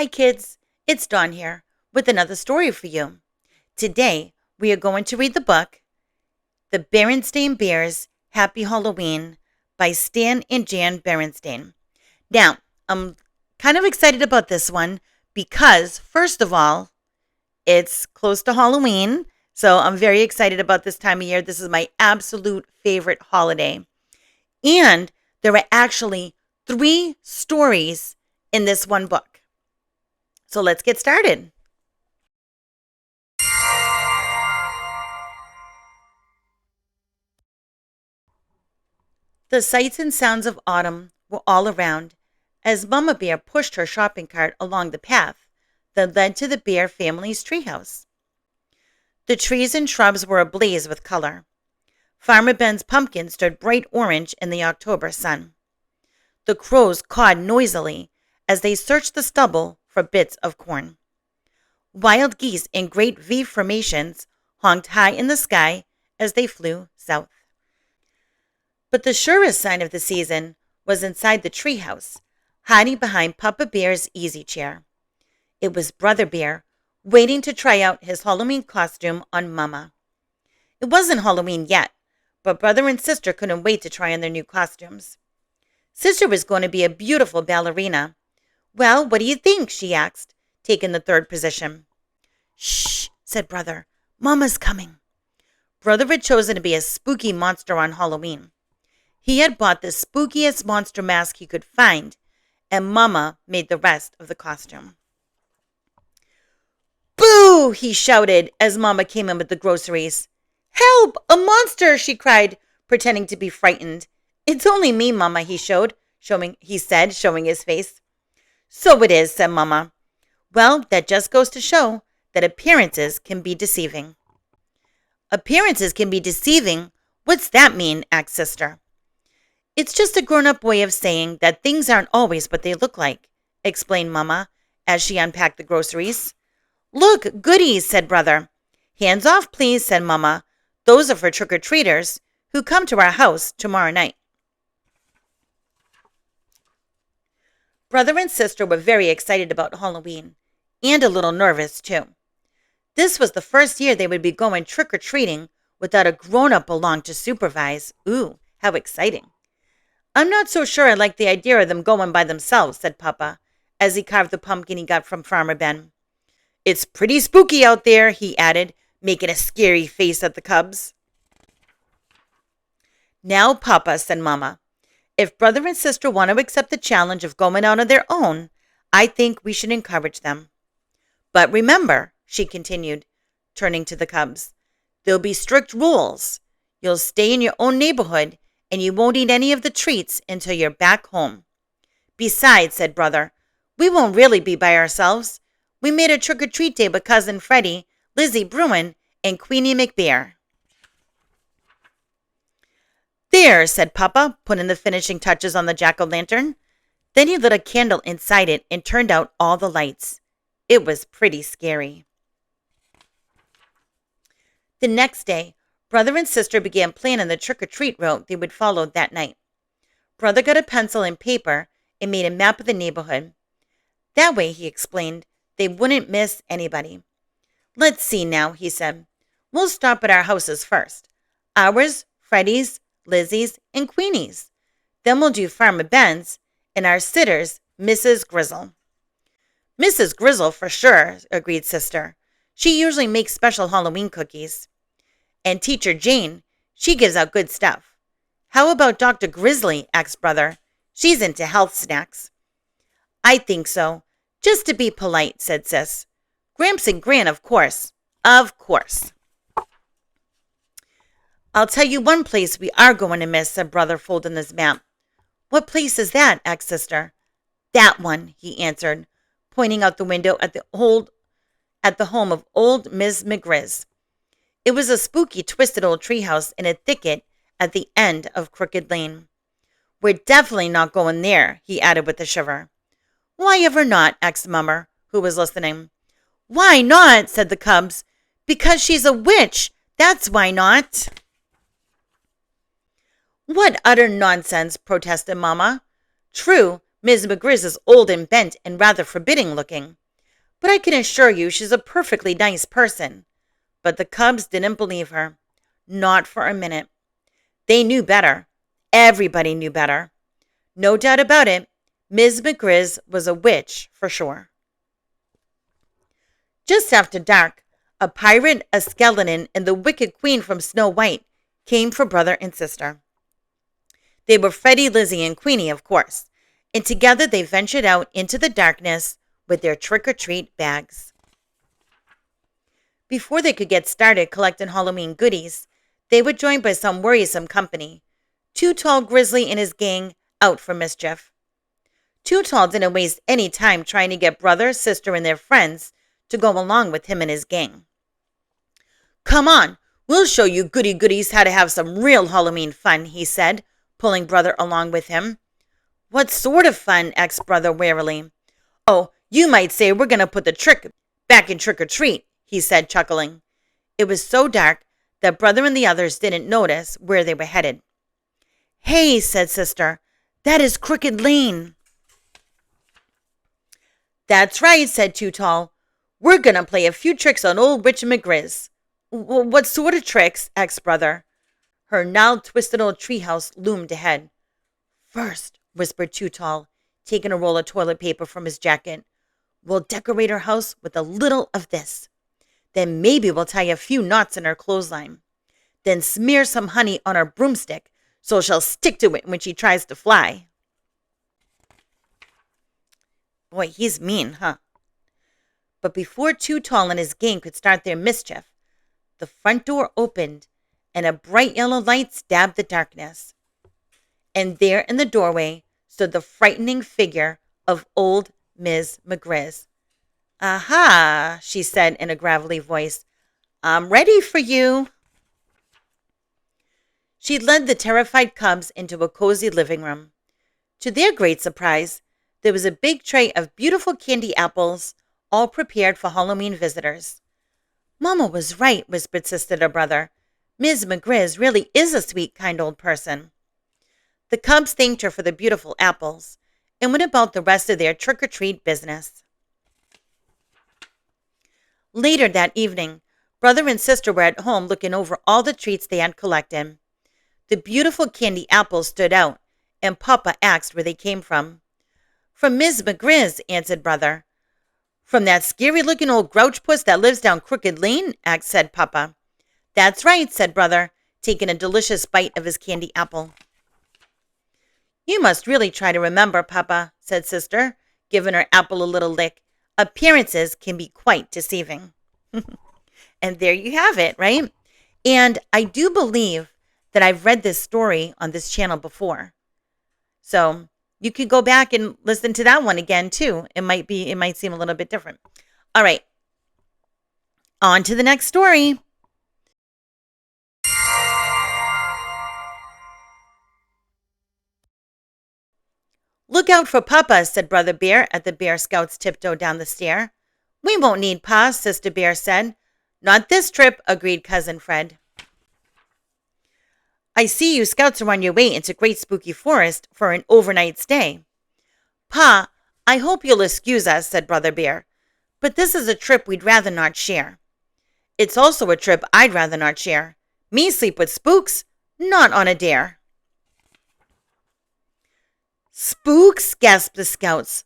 Hi kids, it's Dawn here with another story for you. Today we are going to read the book, The Berenstain Bears Happy Halloween by Stan and Jan Berenstain. Now, I'm kind of excited about this one because, first of all, it's close to Halloween, so I'm very excited about this time of year. This is my absolute favorite holiday. And there are actually 3 stories in this one book. So let's get started. The sights and sounds of autumn were all around as Mama Bear pushed her shopping cart along the path that led to the Bear family's treehouse. The trees and shrubs were ablaze with color. Farmer Ben's pumpkin stood bright orange in the October sun. The crows cawed noisily as they searched the stubble for bits of corn. Wild geese in great V formations honked high in the sky as they flew south. But the surest sign of the season was inside the treehouse, hiding behind Papa Bear's easy chair. It was Brother Bear, waiting to try out his Halloween costume on Mama. It wasn't Halloween yet, but brother and sister couldn't wait to try on their new costumes. Sister was going to be a beautiful ballerina. "Well, what do you think?" she asked, taking the 3rd position. "Shh," said Brother. "Mama's coming." Brother had chosen to be a spooky monster on Halloween. He had bought the spookiest monster mask he could find, and Mama made the rest of the costume. "Boo!" he shouted as Mama came in with the groceries. "Help! A monster!" she cried, pretending to be frightened. "It's only me, Mama," he said, showing his face. "So it is," said Mama. "Well, that just goes to show that appearances can be deceiving." "Appearances can be deceiving? What's that mean?" asked Sister. "It's just a grown-up way of saying that things aren't always what they look like," explained Mama as she unpacked the groceries. "Look, goodies," said Brother. "Hands off, please," said Mama. "Those are for trick-or-treaters who come to our house tomorrow night." Brother and Sister were very excited about Halloween, and a little nervous, too. This was the first year they would be going trick-or-treating without a grown-up along to supervise. Ooh, how exciting. "I'm not so sure I like the idea of them going by themselves," said Papa, as he carved the pumpkin he got from Farmer Ben. "It's pretty spooky out there," he added, making a scary face at the cubs. "Now, Papa," said Mama, "if Brother and Sister want to accept the challenge of going out on their own, I think we should encourage them. But remember," she continued, turning to the cubs, "there'll be strict rules. You'll stay in your own neighborhood, and you won't eat any of the treats until you're back home. Besides," said Brother, "we won't really be by ourselves. We made a trick-or-treat day with Cousin Freddie, Lizzie Bruin, and Queenie McBear." "There," said Papa, putting the finishing touches on the jack-o'-lantern. Then he lit a candle inside it and turned out all the lights. It was pretty scary. The next day, Brother and Sister began planning the trick-or-treat route they would follow that night. Brother got a pencil and paper and made a map of the neighborhood. That way, he explained, they wouldn't miss anybody. "Let's see now," he said. "We'll stop at our houses first. Ours, Freddie's, Lizzie's, and Queenie's. Then we'll do Farmer Ben's, and our sitters, Mrs. Grizzle." "Mrs. Grizzle, for sure," agreed Sister. "She usually makes special Halloween cookies. And Teacher Jane, she gives out good stuff." "How about Dr. Grizzly?" asked Brother. "She's into health snacks." "I think so. Just to be polite," said Sis. "Gramps and Gran, of course. Of course." "I'll tell you one place we are going to miss," said Brother, folding his map. "What place is that?" asked Sister. "That one," he answered, pointing out the window at the home of old Miss McGriz. It was a spooky, twisted old treehouse in a thicket at the end of Crooked Lane. "We're definitely not going there," he added with a shiver. "Why ever not?" asked Mummer, who was listening. "Why not?" said the cubs. "Because she's a witch. That's why not." "What utter nonsense," protested Mama. "True, Miss McGriz is old and bent and rather forbidding looking, but I can assure you she's a perfectly nice person." But the cubs didn't believe her. Not for a minute. They knew better. Everybody knew better. No doubt about it, Miss McGriz was a witch for sure. Just after dark, a pirate, a skeleton, and the wicked queen from Snow White came for brother and sister. They were Freddie, Lizzie, and Queenie, of course, and together they ventured out into the darkness with their trick-or-treat bags. Before they could get started collecting Halloween goodies, they were joined by some worrisome company. Too Tall Grizzly and his gang out for mischief. Too Tall didn't waste any time trying to get brother, sister, and their friends to go along with him and his gang. "Come on, we'll show you goody-goodies how to have some real Halloween fun," he said, pulling brother along with him. "What sort of fun?" asked brother warily. "Oh, you might say we're going to put the trick back in trick-or-treat," he said, chuckling. It was so dark that brother and the others didn't notice where they were headed. "Hey," said sister, "that is Crooked Lane." "That's right," said Too Tall. "We're going to play a few tricks on old Witch McGriz." "What sort of tricks?" asked brother. Her gnarled-twisted old treehouse loomed ahead. "First," whispered Too Tall, taking a roll of toilet paper from his jacket, "we'll decorate her house with a little of this. Then maybe we'll tie a few knots in her clothesline. Then smear some honey on her broomstick so she'll stick to it when she tries to fly." Boy, he's mean, huh? But before Too Tall and his gang could start their mischief, the front door opened and a bright yellow light stabbed the darkness. And there in the doorway stood the frightening figure of old Miss McGriz. "Aha," she said in a gravelly voice. "I'm ready for you." She led the terrified cubs into a cozy living room. To their great surprise, there was a big tray of beautiful candy apples, all prepared for Halloween visitors. "Mama was right," whispered sister to brother. "Miss McGriz really is a sweet, kind old person." The cubs thanked her for the beautiful apples and went about the rest of their trick-or-treat business. Later that evening, brother and sister were at home looking over all the treats they had collected. The beautiful candy apples stood out, and Papa asked where they came from. "From Miss McGriz," answered brother. "From that scary-looking old grouch puss that lives down Crooked Lane?" said Papa. "That's right," said brother, taking a delicious bite of his candy apple. "You must really try to remember, Papa," said sister, giving her apple a little lick. "Appearances can be quite deceiving." And there you have it, right? And I do believe that I've read this story on this channel before. So you could go back and listen to that one again too. It might seem a little bit different. All right. On to the next story. "Look out for Papa," said Brother Bear as the Bear Scouts tiptoed down the stair. "We won't need Pa," Sister Bear said. "Not this trip," agreed Cousin Fred. "I see you Scouts are on your way into Great Spooky Forest for an overnight stay." "Pa, I hope you'll excuse us," said Brother Bear, "but this is a trip we'd rather not share." "It's also a trip I'd rather not share. Me sleep with spooks? Not on a dare." "Spooks?" gasped the Scouts,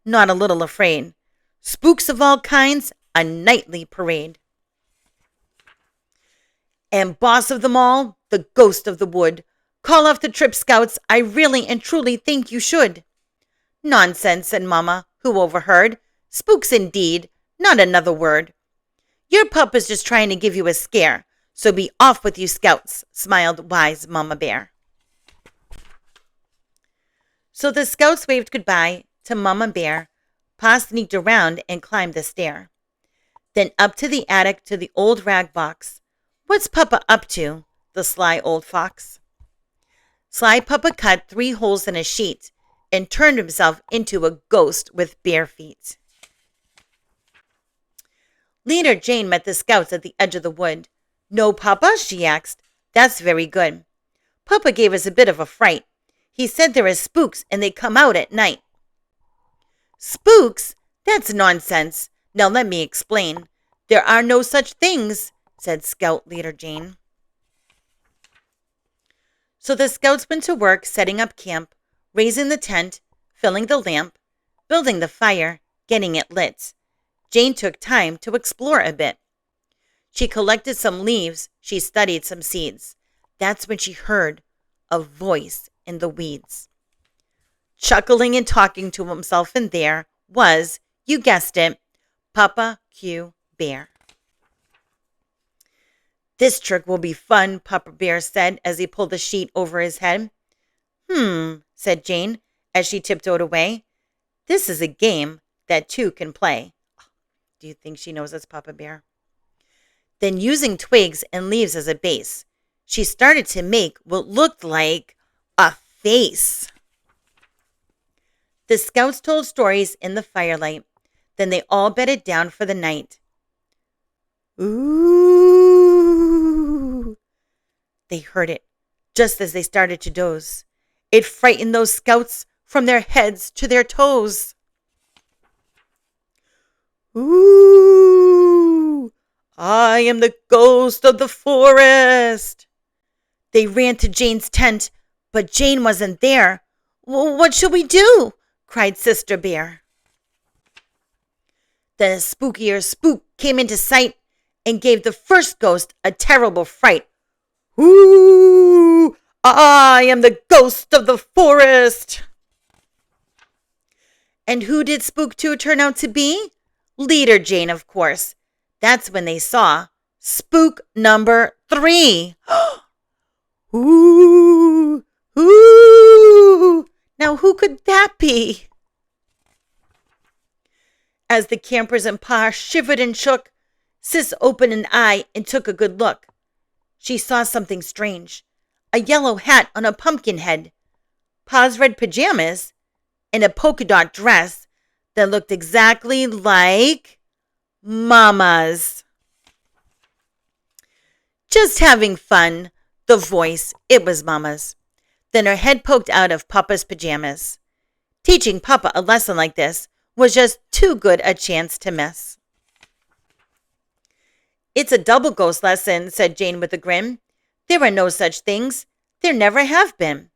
not a little afraid. "Spooks of all kinds, a nightly parade. And boss of them all, the ghost of the wood. Call off the trip, Scouts. I really and truly think you should." "Nonsense," said Mama, who overheard. "Spooks indeed, not another word. Your Papa's just trying to give you a scare, so be off with you, Scouts," smiled wise Mama Bear. So the Scouts waved goodbye to Mama Bear. Pa sneaked around and climbed the stair. Then up to the attic to the old rag box. "What's Papa up to?" the sly old fox. Sly Papa cut 3 holes in a sheet and turned himself into a ghost with bare feet. Leader Jane met the Scouts at the edge of the wood. "No, Papa?" she asked. "That's very good. Papa gave us a bit of a fright. He said there are spooks and they come out at night." Spooks? That's nonsense. Now let me explain. There are no such things, said Scout Leader Jane. So the scouts went to work setting up camp, raising the tent, filling the lamp, building the fire, getting it lit. Jane took time to explore a bit. She collected some leaves. She studied some seeds. That's when she heard a voice in the weeds. Chuckling and talking to himself in there was, you guessed it, Papa Q Bear. This trick will be fun, Papa Bear said as he pulled the sheet over his head. Said Jane as she tiptoed away. This is a game that two can play. Do you think she knows it's Papa Bear? Then using twigs and leaves as a base, she started to make what looked like a face. The scouts told stories in the firelight. Then they all bedded down for the night. Ooh! They heard it just as they started to doze. It frightened those scouts from their heads to their toes. Ooh! I am the ghost of the forest. They ran to Jane's tent, but Jane wasn't there. What shall we do? Cried Sister Bear. Then a spookier spook came into sight and gave the first ghost a terrible fright. Ooh! I am the ghost of the forest. And who did Spook 2 turn out to be? Leader Jane, of course. That's when they saw Spook number 3. Ooh! Ooh! Now who could that be? As the campers and Pa shivered and shook, Sis opened an eye and took a good look. She saw something strange. A yellow hat on a pumpkin head, Pa's red pajamas, and a polka dot dress that looked exactly like Mama's. Just having fun. The voice, it was Mama's. Then her head poked out of Papa's pajamas. Teaching Papa a lesson like this was just too good a chance to miss. It's a double ghost lesson, said Jane with a grin. There are no such things. There never have been.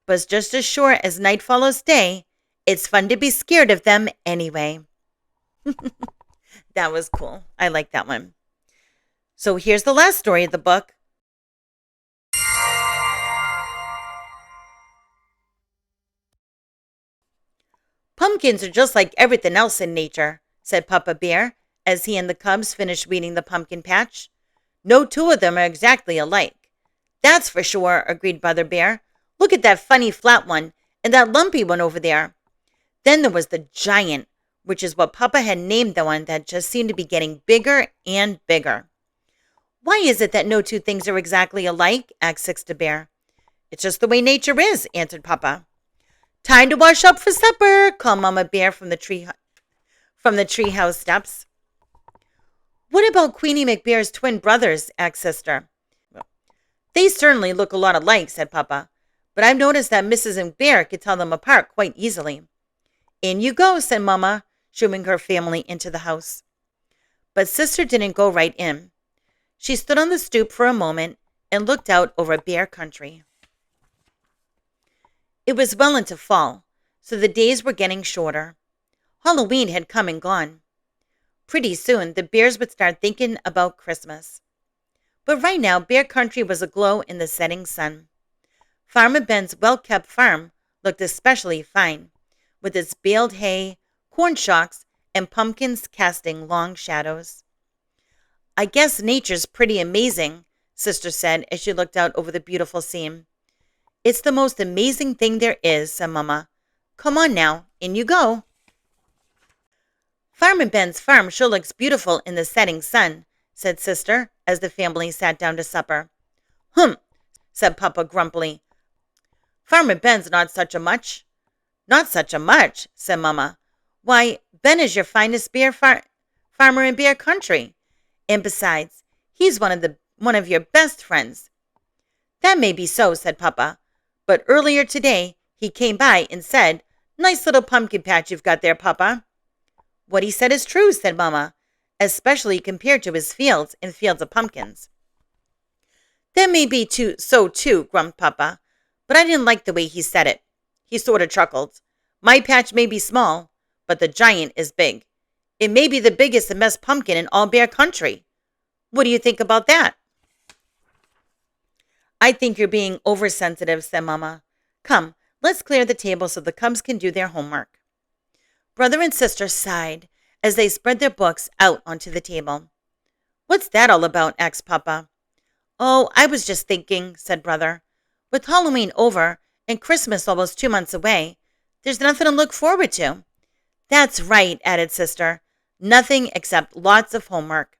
But just as sure as night follows day, it's fun to be scared of them anyway. That was cool. I like that one. So here's the last story of the book. Pumpkins are just like everything else in nature, said Papa Bear as he and the cubs finished weeding the pumpkin patch. No two of them are exactly alike. That's for sure, agreed Brother Bear. Look at that funny flat one and that lumpy one over there. Then there was the giant, which is what Papa had named the one that just seemed to be getting bigger and bigger. Why is it that no two things are exactly alike? Asked Sister Bear. It's just the way nature is, answered Papa. Time to wash up for supper, called Mama Bear from the treehouse steps. What about Queenie McBear's twin brothers? Asked Sister. They certainly look a lot alike, said Papa, but I've noticed that Mrs. McBear could tell them apart quite easily. In you go, said Mama, shooing her family into the house. But Sister didn't go right in. She stood on the stoop for a moment and looked out over Bear Country. It was well into fall, so the days were getting shorter. Halloween had come and gone. Pretty soon, the bears would start thinking about Christmas. But right now, Bear Country was aglow in the setting sun. Farmer Ben's well-kept farm looked especially fine, with its baled hay, corn shocks, and pumpkins casting long shadows. I guess nature's pretty amazing, Sister said as she looked out over the beautiful scene. It's the most amazing thing there is, said Mama. Come on now, in you go. Farmer Ben's farm sure looks beautiful in the setting sun, said Sister as the family sat down to supper. Said Papa grumpily. Farmer Ben's not such a much. Not such a much, said Mama. Why, Ben is your finest farmer in Bear Country. And besides, he's one of your best friends. That may be so, said Papa. But earlier today, he came by and said, Nice little pumpkin patch you've got there, Papa. What he said is true, said Mama, especially compared to his fields and fields of pumpkins. That may be so too, grumped Papa, but I didn't like the way he said it. He sort of chuckled. My patch may be small, but the giant is big. It may be the biggest and best pumpkin in all Bear Country. What do you think about that? I think you're being oversensitive, said Mama. Come, let's clear the table so the cubs can do their homework. Brother and sister sighed as they spread their books out onto the table. What's that all about? Asked Papa. Oh, I was just thinking, said Brother. With Halloween over and Christmas almost 2 months away, there's nothing to look forward to. That's right, added Sister. Nothing except lots of homework.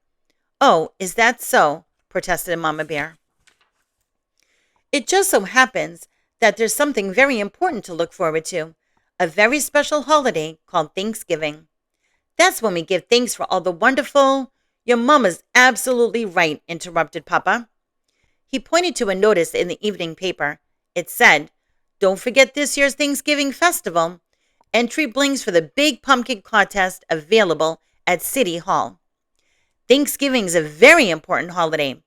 Oh, is that so? Protested Mama Bear. It just so happens that there's something very important to look forward to, a very special holiday called Thanksgiving. That's when we give thanks for all the wonderful— Your mama's absolutely right, interrupted Papa. He pointed to a notice in the evening paper. It said, Don't forget this year's Thanksgiving festival. Entry blinks for the big pumpkin contest available at City Hall. Thanksgiving is a very important holiday,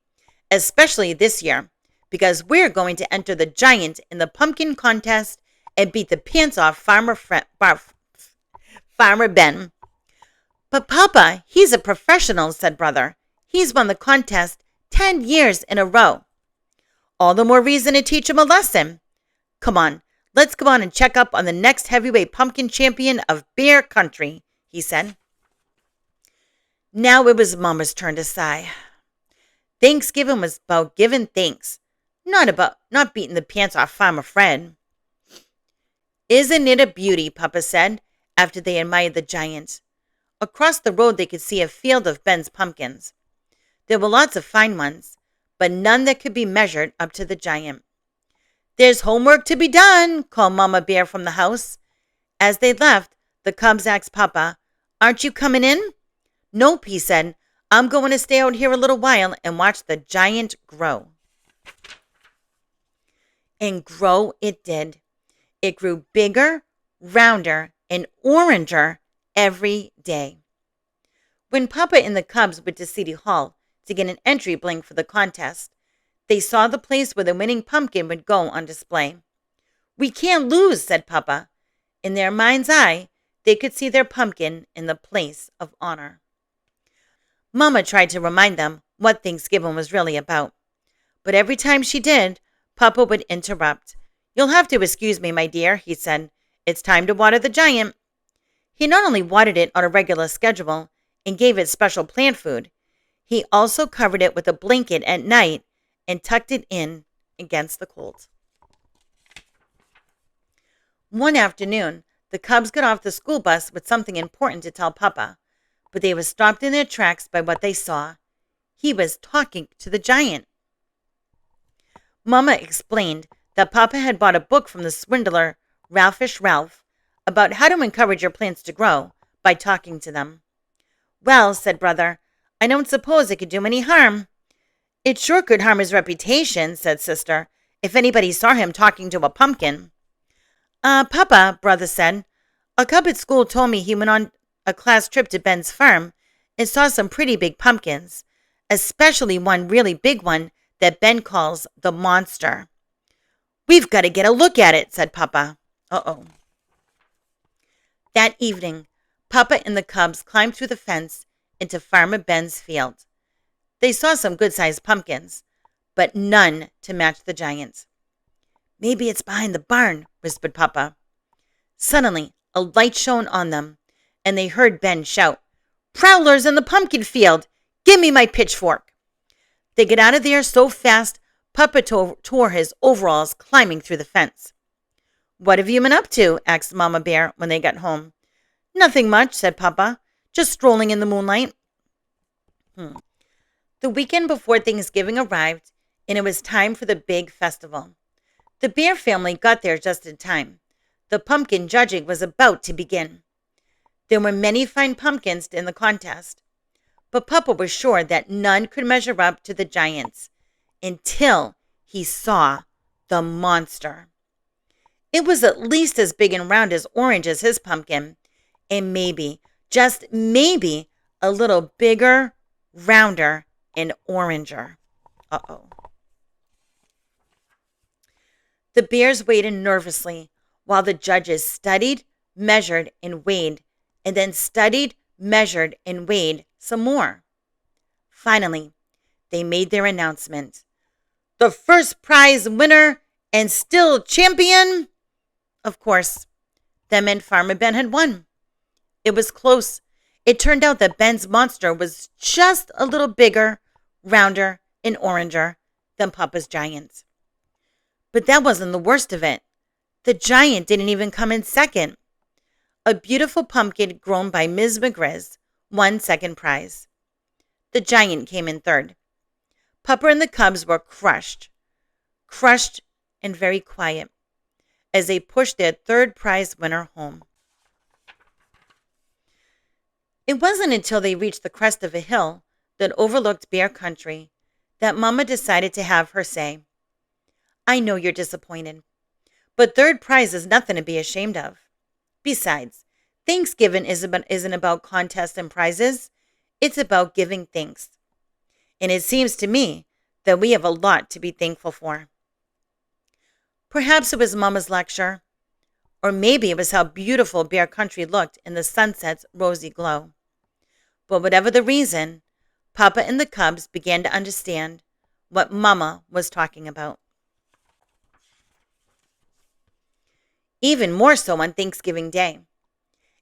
especially this year, because we're going to enter the giant in the pumpkin contest and beat the pants off Farmer Ben. But Papa, he's a professional, said Brother. He's won the contest 10 years in a row. All the more reason to teach him a lesson. Come on, let's go on and check up on the next heavyweight pumpkin champion of Bear Country, he said. Now it was Mama's turn to sigh. Thanksgiving was about giving thanks, not beating the pants off Farmer Fred. Isn't it a beauty, Papa said, after they admired the giant. Across the road they could see a field of Ben's pumpkins. There were lots of fine ones, but none that could be measured up to the giant. There's homework to be done, called Mama Bear from the house. As they left, the cubs asked Papa, Aren't you coming in? Nope, he said. I'm going to stay out here a little while and watch the giant grow. And grow it did. It grew bigger, rounder, and oranger every day. When Papa and the cubs went to City Hall to get an entry blank for the contest, they saw the place where the winning pumpkin would go on display. We can't lose, said Papa. In their mind's eye, they could see their pumpkin in the place of honor. Mama tried to remind them what Thanksgiving was really about. But every time she did, Papa would interrupt. You'll have to excuse me, my dear, he said. It's time to water the giant. He not only watered it on a regular schedule and gave it special plant food, he also covered it with a blanket at night and tucked it in against the cold. One afternoon, the cubs got off the school bus with something important to tell Papa, but they were stopped in their tracks by what they saw. He was talking to the giant. Mama explained that Papa had bought a book from the swindler Ralphish Ralph about how to encourage your plants to grow by talking to them. Well, said Brother, I don't suppose it could do him any harm. It sure could harm his reputation, said Sister, if anybody saw him talking to a pumpkin. Papa, Brother said, a cub at school told me he went on a class trip to Ben's farm and saw some pretty big pumpkins, especially one really big one that Ben calls the monster. We've got to get a look at it, said Papa. Uh-oh. That evening, Papa and the cubs climbed through the fence into Farmer Ben's field. They saw some good-sized pumpkins, but none to match the giant's. Maybe it's behind the barn, whispered Papa. Suddenly, a light shone on them, and they heard Ben shout, Prowlers in the pumpkin field! Give me my pitchfork! They got out of there so fast, Papa tore his overalls climbing through the fence. What have you been up to? Asked Mama Bear when they got home. Nothing much, said Papa. Just strolling in the moonlight. The weekend before Thanksgiving arrived, and it was time for the big festival. The Bear family got there just in time. The pumpkin judging was about to begin. There were many fine pumpkins in the contest, but Papa was sure that none could measure up to the giant's until he saw the monster. It was at least as big and round as orange as his pumpkin, and maybe, just maybe, a little bigger, rounder, and oranger. Uh-oh. The bears waited nervously while the judges studied, measured, and weighed, and then studied, measured, and weighed some more. Finally, they made their announcement. The first prize winner and still champion. Of course, that meant Farmer Ben had won. It was close. It turned out that Ben's monster was just a little bigger, rounder, and oranger than Papa's giant. But that wasn't the worst of it. The giant didn't even come in second. A beautiful pumpkin grown by Ms. McGriz won second prize. The giant came in third. Papa and the cubs were crushed and very quiet as they pushed their third prize winner home. It wasn't until they reached the crest of a hill that overlooked Bear Country that Mama decided to have her say, I know you're disappointed, but third prize is nothing to be ashamed of. Besides, Thanksgiving isn't about contests and prizes. It's about giving thanks. And it seems to me that we have a lot to be thankful for. Perhaps it was Mama's lecture, or maybe it was how beautiful Bear Country looked in the sunset's rosy glow. But whatever the reason, Papa and the cubs began to understand what Mama was talking about. Even more so on Thanksgiving Day.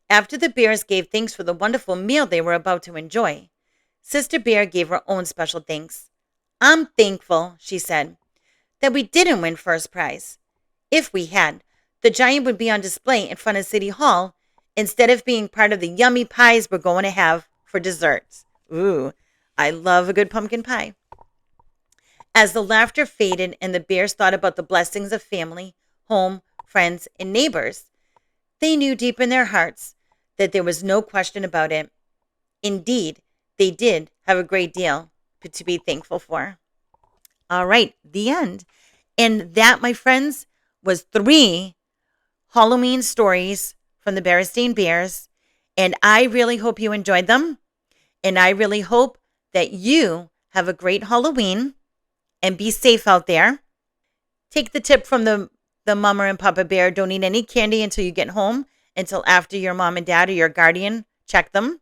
After the bears gave thanks for the wonderful meal they were about to enjoy, Sister Bear gave her own special thanks. I'm thankful, she said, that we didn't win first prize. If we had, the giant would be on display in front of City Hall instead of being part of the yummy pies we're going to have for desserts. Ooh, I love a good pumpkin pie. As the laughter faded and the bears thought about the blessings of family, home, friends, and neighbors, they knew deep in their hearts that there was no question about it. Indeed, they did have a great deal to be thankful for. All right, the end. And that, my friends, was 3 Halloween stories from the Berenstain Bears. And I really hope you enjoyed them. And I really hope that you have a great Halloween and be safe out there. Take the tip from the Mama and Papa Bear. Don't eat any candy until you get home, until after your mom and dad or your guardian check them,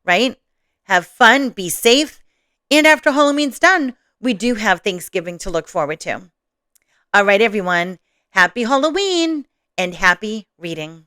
right? Have fun, be safe. And after Halloween's done, we do have Thanksgiving to look forward to. All right, everyone. Happy Halloween and happy reading.